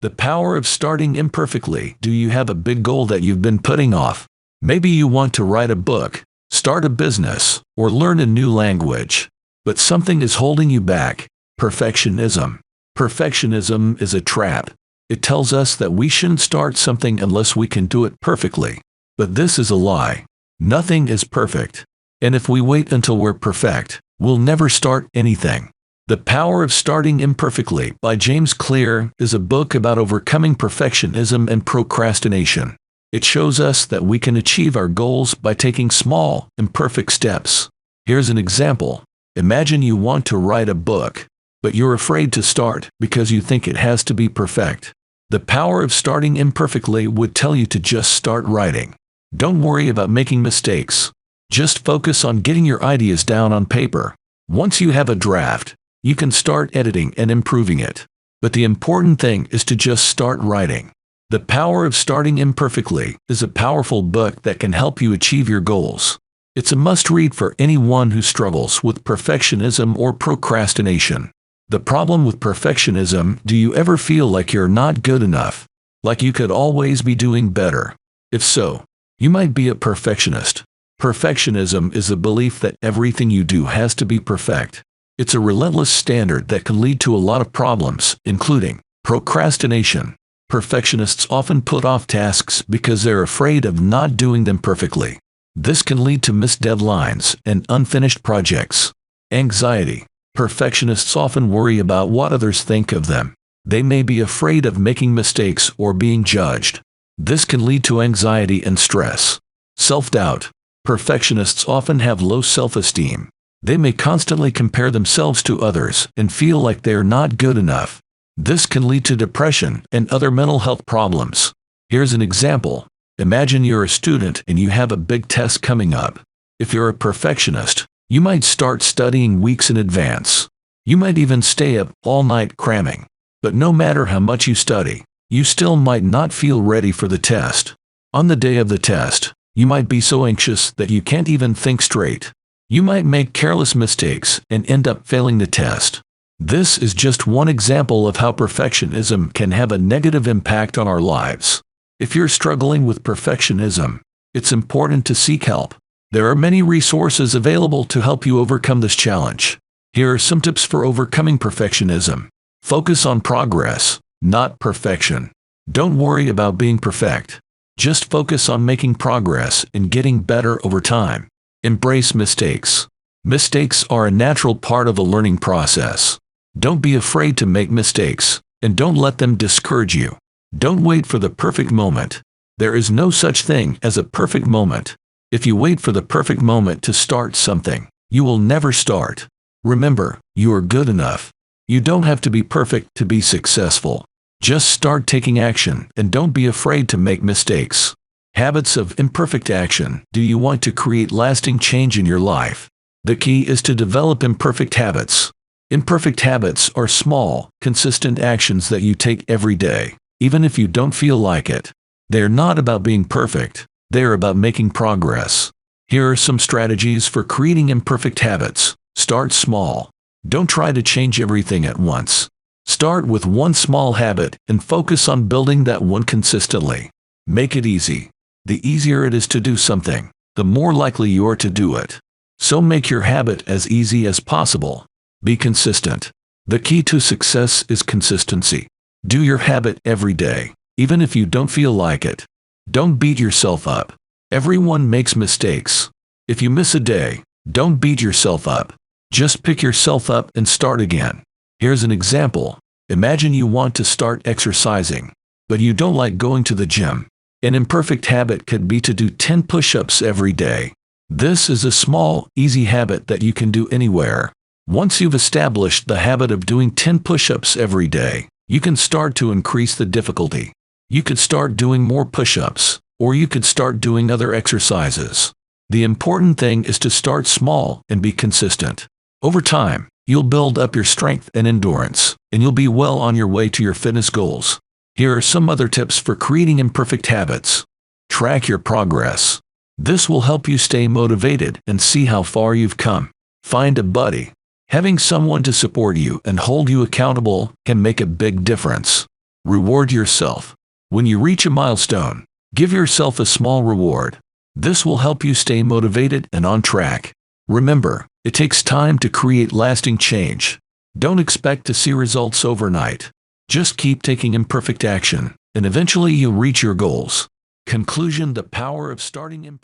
The Power of Starting Imperfectly. Do you have a big goal that you've been putting off? Maybe you want to write a book, start a business, or learn a new language. But something is holding you back. Perfectionism. Perfectionism is a trap. It tells us that we shouldn't start something unless we can do it perfectly. But this is a lie. Nothing is perfect. And if we wait until we're perfect, we'll never start anything. The Power of Starting Imperfectly by James Clear is a book about overcoming perfectionism and procrastination. It shows us that we can achieve our goals by taking small, imperfect steps. Here's an example. Imagine you want to write a book, but you're afraid to start because you think it has to be perfect. The Power of Starting Imperfectly would tell you to just start writing. Don't worry about making mistakes. Just focus on getting your ideas down on paper. Once you have a draft, you can start editing and improving it. But the important thing is to just start writing. The Power of Starting Imperfectly is a powerful book that can help you achieve your goals. It's a must-read for anyone who struggles with perfectionism or procrastination. The problem with perfectionism: do you ever feel like you're not good enough? Like you could always be doing better? If so, you might be a perfectionist. Perfectionism is the belief that everything you do has to be perfect. It's a relentless standard that can lead to a lot of problems, including procrastination. Perfectionists often put off tasks because they're afraid of not doing them perfectly. This can lead to missed deadlines and unfinished projects. Anxiety. Perfectionists often worry about what others think of them. They may be afraid of making mistakes or being judged. This can lead to anxiety and stress. Self-doubt. Perfectionists often have low self-esteem. They may constantly compare themselves to others and feel like they're not good enough. This can lead to depression and other mental health problems. Here's an example. Imagine you're a student and you have a big test coming up. If you're a perfectionist, you might start studying weeks in advance. You might even stay up all night cramming. But no matter how much you study, you still might not feel ready for the test. On the day of the test, you might be so anxious that you can't even think straight. You might make careless mistakes and end up failing the test. This is just one example of how perfectionism can have a negative impact on our lives. If you're struggling with perfectionism, it's important to seek help. There are many resources available to help you overcome this challenge. Here are some tips for overcoming perfectionism. Focus on progress, not perfection. Don't worry about being perfect. Just focus on making progress and getting better over time. Embrace mistakes. Mistakes are a natural part of the learning process. Don't be afraid to make mistakes, and don't let them discourage you. Don't wait for the perfect moment. There is no such thing as a perfect moment. If you wait for the perfect moment to start something, you will never start. Remember, you are good enough. You don't have to be perfect to be successful. Just start taking action and don't be afraid to make mistakes. Habits of imperfect action. Do you want to create lasting change in your life? The key is to develop imperfect habits. Imperfect habits are small, consistent actions that you take every day, even if you don't feel like it. They're not about being perfect. They're about making progress. Here are some strategies for creating imperfect habits. Start small. Don't try to change everything at once. Start with one small habit and focus on building that one consistently. Make it easy. The easier it is to do something, the more likely you are to do it. So make your habit as easy as possible. Be consistent. The key to success is consistency. Do your habit every day, even if you don't feel like it. Don't beat yourself up. Everyone makes mistakes. If you miss a day, don't beat yourself up. Just pick yourself up and start again. Here's an example. Imagine you want to start exercising, but you don't like going to the gym. An imperfect habit could be to do 10 push-ups every day. This is a small, easy habit that you can do anywhere. Once you've established the habit of doing 10 push-ups every day, you can start to increase the difficulty. You could start doing more push-ups, or you could start doing other exercises. The important thing is to start small and be consistent. Over time, you'll build up your strength and endurance, and you'll be well on your way to your fitness goals. Here are some other tips for creating imperfect habits. Track your progress. This will help you stay motivated and see how far you've come. Find a buddy. Having someone to support you and hold you accountable can make a big difference. Reward yourself. When you reach a milestone, give yourself a small reward. This will help you stay motivated and on track. Remember, it takes time to create lasting change. Don't expect to see results overnight. Just keep taking imperfect action, and eventually you'll reach your goals. Conclusion: the power of starting imperfectly.